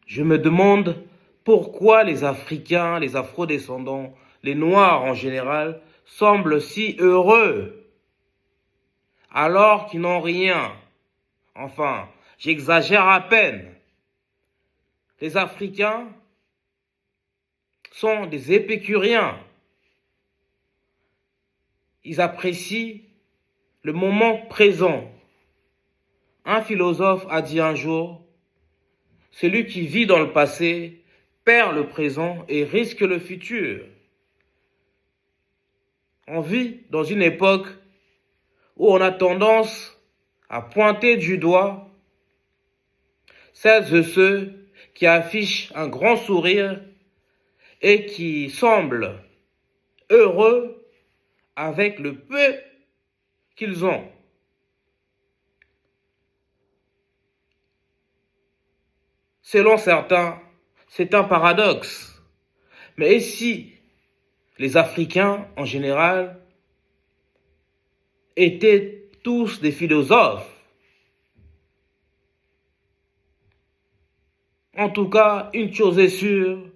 Je me demande pourquoi les Africains, les Afro-descendants, les Noirs en général, semblent si heureux alors qu'ils n'ont rien. Enfin, j'exagère à peine. Les Africains sont des épicuriens. Ils apprécient le moment présent. Un philosophe a dit un jour, celui qui vit dans le passé perd le présent et risque le futur. On vit dans une époque où on a tendance à pointer du doigt celles et ceux qui affichent un grand sourire et qui semblent heureux avec le peu qu'ils ont. Selon certains, c'est un paradoxe. Mais si les Africains en général étaient tous des philosophes? En tout cas, une chose est sûre,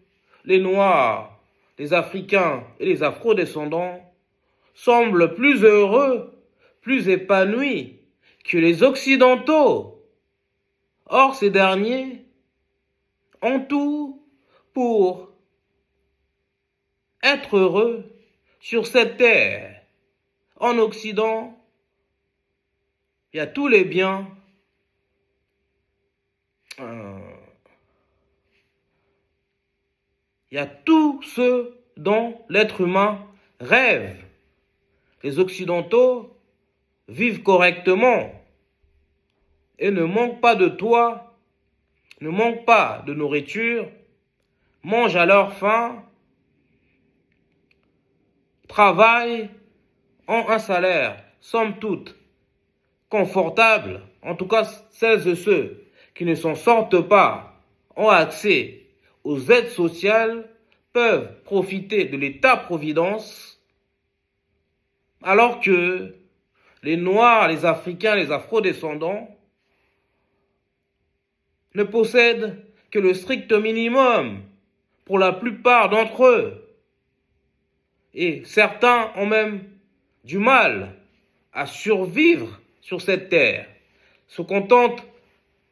les Noirs, les Africains et les Afro-descendants semblent plus heureux, plus épanouis que les Occidentaux. Or, ces derniers ont tout pour être heureux sur cette terre. En Occident, il y a tous les biens. Il y a tout ce dont l'être humain rêve. Les Occidentaux vivent correctement et ne manquent pas de toit, ne manquent pas de nourriture, mangent à leur faim, travaillent, ont un salaire, somme toute, confortable. En tout cas, celles et ceux qui ne s'en sortent pas ont accès aux aides sociales, peuvent profiter de l'État-providence, alors que les Noirs, les Africains, les Afro-descendants ne possèdent que le strict minimum pour la plupart d'entre eux. Et certains ont même du mal à survivre sur cette terre, se contentent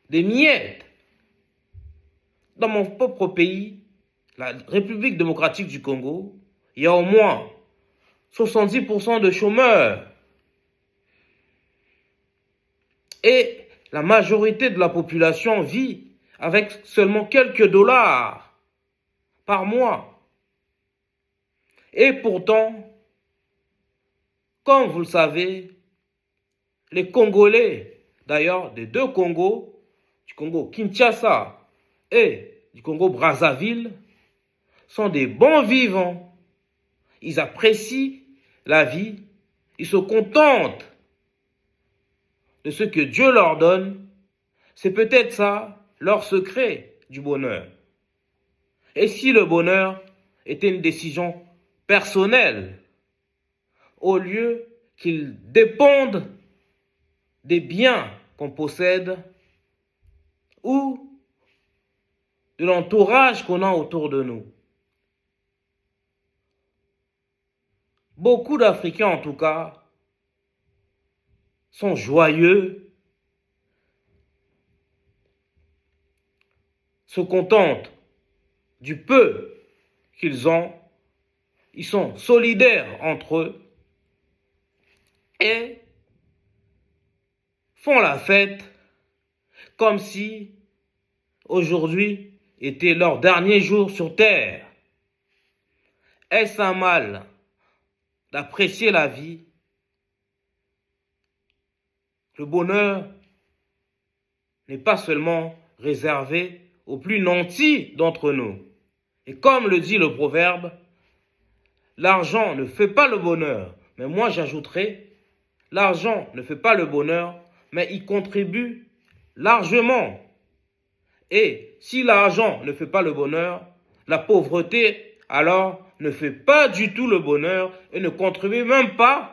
des miettes. Dans mon propre pays, la République démocratique du Congo, il y a au moins 70% de chômeurs. Et la majorité de la population vit avec seulement quelques dollars par mois. Et pourtant, comme vous le savez, les Congolais, d'ailleurs des deux Congos, du Congo Kinshasa et du Congo Brazzaville, sont des bons vivants. Ils apprécient la vie, ils se contentent de ce que Dieu leur donne. C'est peut-être ça leur secret du bonheur. Et si le bonheur était une décision personnelle, au lieu qu'ils dépendent des biens qu'on possède ou de l'entourage qu'on a autour de nous. Beaucoup d'Africains, en tout cas, sont joyeux, se contentent du peu qu'ils ont, ils sont solidaires entre eux et font la fête comme si aujourd'hui était leur dernier jour sur terre. Est-ce un mal d'apprécier la vie? Le bonheur n'est pas seulement réservé aux plus nantis d'entre nous. Et comme le dit le proverbe, l'argent ne fait pas le bonheur. Mais moi j'ajouterai, l'argent ne fait pas le bonheur, mais il contribue largement. Et si l'argent ne fait pas le bonheur, la pauvreté alors ne fait pas du tout le bonheur et ne contribue même pas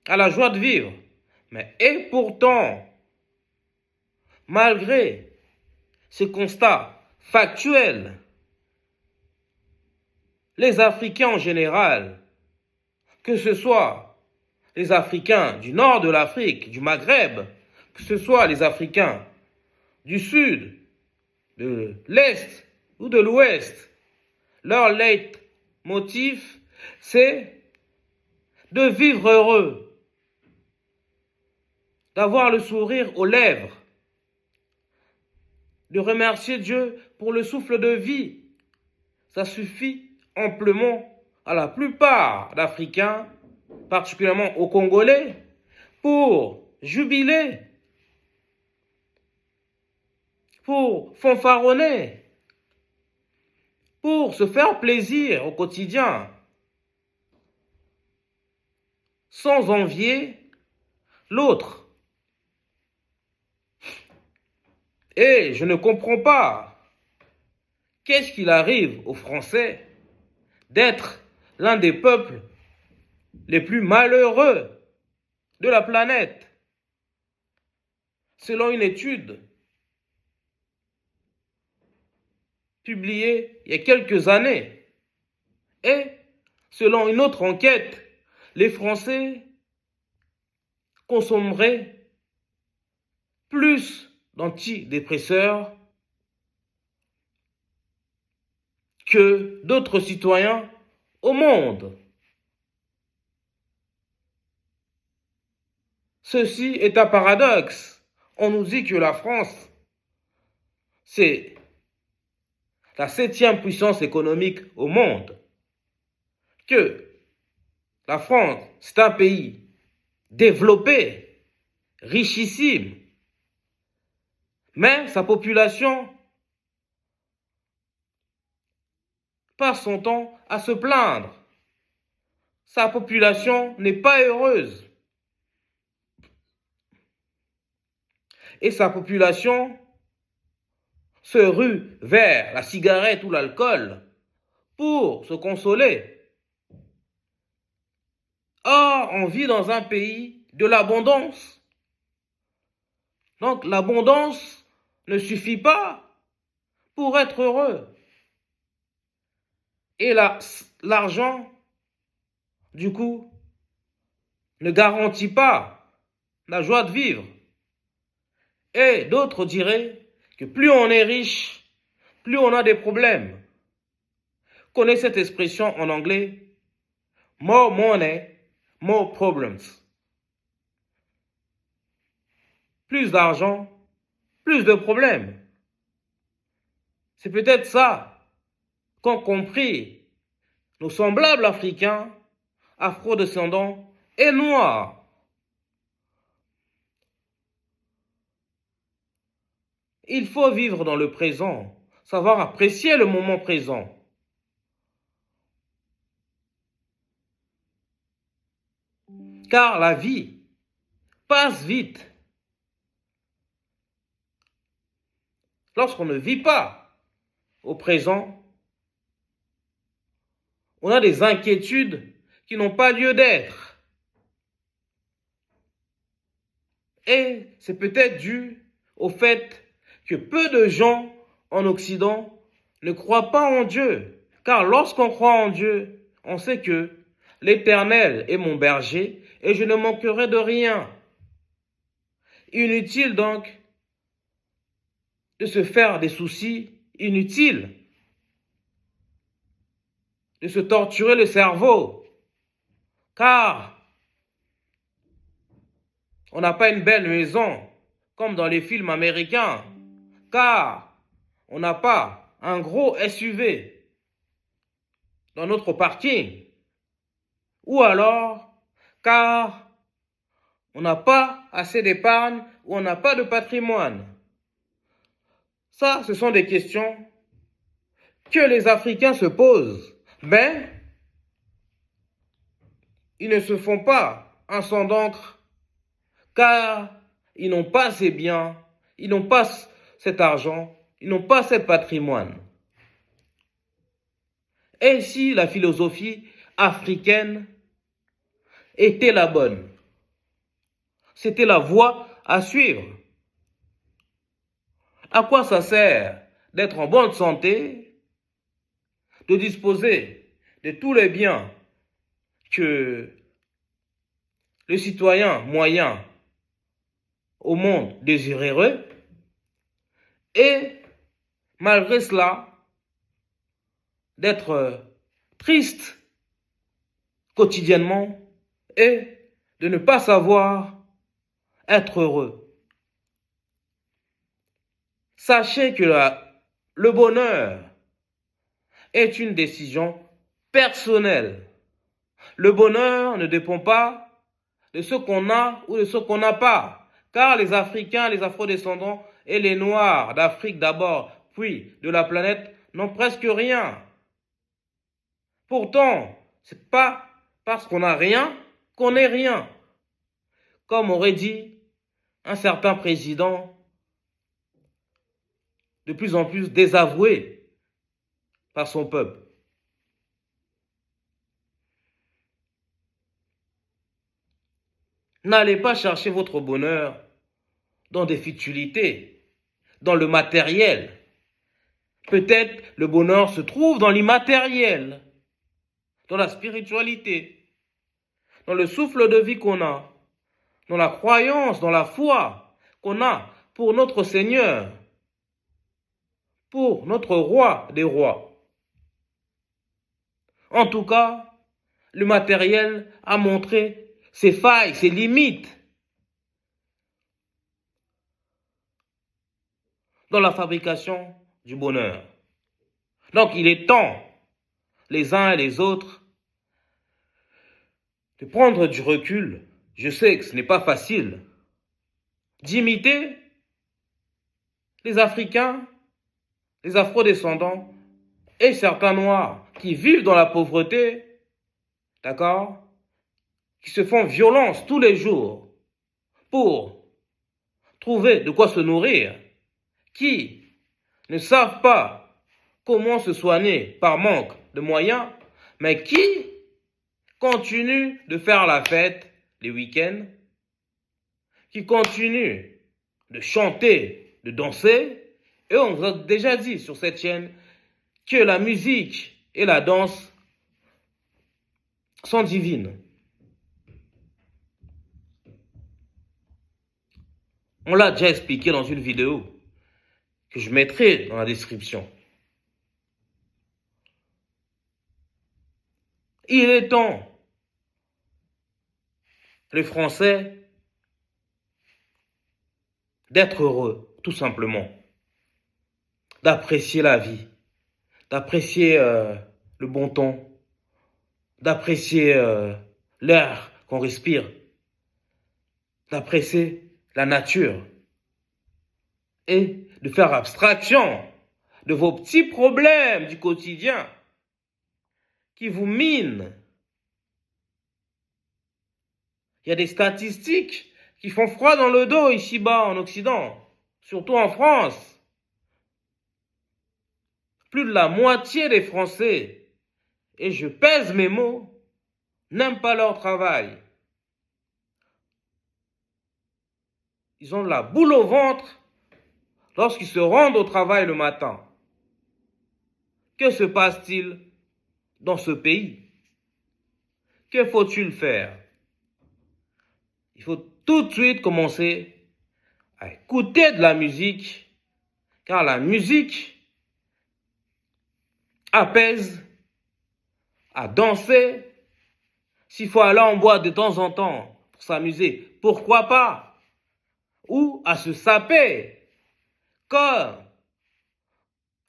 à la joie de vivre. Mais et pourtant, malgré ces constats factuels, les Africains en général, que ce soit les Africains du nord de l'Afrique, du Maghreb, que ce soit les Africains du sud, de l'est ou de l'ouest, leur leitmotiv, c'est de vivre heureux, d'avoir le sourire aux lèvres, de remercier Dieu pour le souffle de vie. Ça suffit amplement à la plupart d'Africains, particulièrement aux Congolais, pour jubiler, pour fanfaronner, pour se faire plaisir au quotidien, sans envier l'autre. Et je ne comprends pas, qu'est-ce qu'il arrive aux Français d'être l'un des peuples les plus malheureux de la planète? Selon une étude publiée il y a quelques années, et selon une autre enquête, les Français consommeraient plus d'antidépresseurs que d'autres citoyens au monde. Ceci est un paradoxe. On nous dit que la France, c'est la 7e puissance économique au monde, que la France, c'est un pays développé, richissime, mais sa population passe son temps à se plaindre. Sa population n'est pas heureuse. Et sa population se rue vers la cigarette ou l'alcool pour se consoler. Or, on vit dans un pays de l'abondance. Donc, l'abondance ne suffit pas pour être heureux. Et l'argent, du coup, ne garantit pas la joie de vivre. Et d'autres diraient que plus on est riche, plus on a des problèmes. Connaissez cette expression en anglais? More money, more problems. Plus d'argent, plus de problèmes. C'est peut-être ça qu'ont compris nos semblables africains, afro-descendants et noirs. Il faut vivre dans le présent, savoir apprécier le moment présent. Car la vie passe vite. Lorsqu'on ne vit pas au présent, on a des inquiétudes qui n'ont pas lieu d'être. Et c'est peut-être dû au fait que peu de gens en Occident ne croient pas en Dieu. Car lorsqu'on croit en Dieu, on sait que l'Éternel est mon berger et je ne manquerai de rien. Inutile donc de se faire des soucis inutiles, de se torturer le cerveau, car on n'a pas une belle maison comme dans les films américains, car on n'a pas un gros SUV dans notre parking, ou alors car on n'a pas assez d'épargne ou on n'a pas de patrimoine. Ça, ce sont des questions que les Africains se posent, mais ils ne se font pas un sang d'encre, car ils n'ont pas ces biens, ils n'ont pas cet argent, ils n'ont pas ce patrimoine. Et si la philosophie africaine était la bonne, c'était la voie à suivre. À quoi ça sert d'être en bonne santé, de disposer de tous les biens que le citoyen moyen au monde désirerait, et malgré cela, d'être triste quotidiennement et de ne pas savoir être heureux. Sachez que le bonheur est une décision personnelle. Le bonheur ne dépend pas de ce qu'on a ou de ce qu'on n'a pas, car les Africains, les Afro-descendants et les Noirs d'Afrique d'abord, puis de la planète, n'ont presque rien. Pourtant, c'est pas parce qu'on n'a rien qu'on n'est rien. Comme aurait dit un certain président de plus en plus désavoué par son peuple. N'allez pas chercher votre bonheur dans des futilités, dans le matériel. Peut-être le bonheur se trouve dans l'immatériel, dans la spiritualité, dans le souffle de vie qu'on a, dans la croyance, dans la foi qu'on a pour notre Seigneur, pour notre roi des rois. En tout cas, le matériel a montré ses failles, ses limites dans la fabrication du bonheur. Donc il est temps, les uns et les autres, de prendre du recul. Je sais que ce n'est pas facile d'imiter les Africains, les Afro-descendants et certains Noirs qui vivent dans la pauvreté, d'accord, qui se font violence tous les jours pour trouver de quoi se nourrir, qui ne savent pas comment se soigner par manque de moyens, mais qui continuent de faire la fête les week-ends, qui continuent de chanter, de danser. Et on vous a déjà dit sur cette chaîne que la musique et la danse sont divines. On l'a déjà expliqué dans une vidéo que je mettrai dans la description. Il est temps, les Français, d'être heureux, tout simplement. D'apprécier la vie, d'apprécier le bon temps, d'apprécier l'air qu'on respire, d'apprécier la nature et de faire abstraction de vos petits problèmes du quotidien qui vous minent. Il y a des statistiques qui font froid dans le dos ici-bas en Occident, surtout en France. Plus de la moitié des Français, et je pèse mes mots, n'aiment pas leur travail. Ils ont de la boule au ventre lorsqu'ils se rendent au travail le matin. Que se passe-t-il dans ce pays? Que faut-il faire? Il faut tout de suite commencer à écouter de la musique, car la musique apaise, à danser. S'il faut aller en boîte de temps en temps pour s'amuser, pourquoi pas? Ou à se saper, comme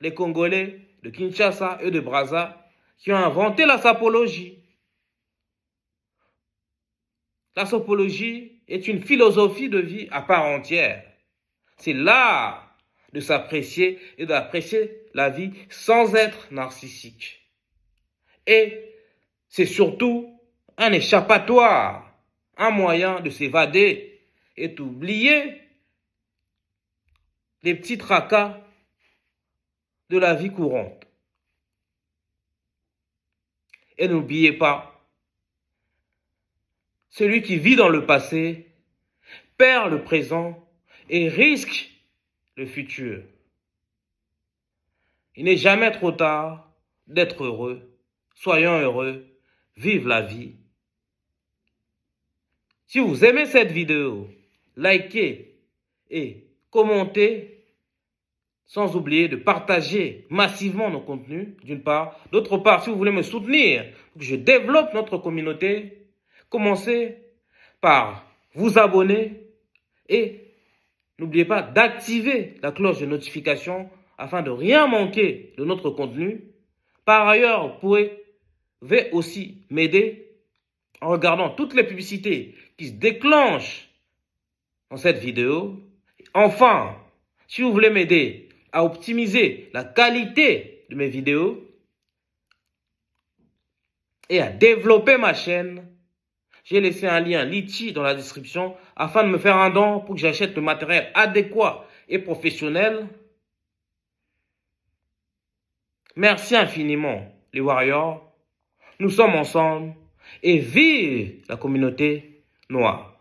les Congolais de Kinshasa et de Brazza qui ont inventé la sapologie. La sapologie est une philosophie de vie à part entière. C'est l'art de s'apprécier et d'apprécier la vie sans être narcissique. Et c'est surtout un échappatoire, un moyen de s'évader et d'oublier les petits tracas de la vie courante. Et n'oubliez pas, celui qui vit dans le passé perd le présent et risque le futur. Il n'est jamais trop tard d'être heureux. Soyons heureux. Vive la vie. Si vous aimez cette vidéo, likez et commentez, sans oublier de partager massivement nos contenus, d'une part. D'autre part, si vous voulez me soutenir pour que je développe notre communauté, commencez par vous abonner et n'oubliez pas d'activer la cloche de notification afin de rien manquer de notre contenu. Par ailleurs, vous pouvez aussi m'aider en regardant toutes les publicités qui se déclenchent dans cette vidéo. Enfin, si vous voulez m'aider à optimiser la qualité de mes vidéos et à développer ma chaîne, j'ai laissé un lien Litchi dans la description afin de me faire un don pour que j'achète le matériel adéquat et professionnel. Merci infiniment, les Warriors. Nous sommes ensemble et vive la communauté noire.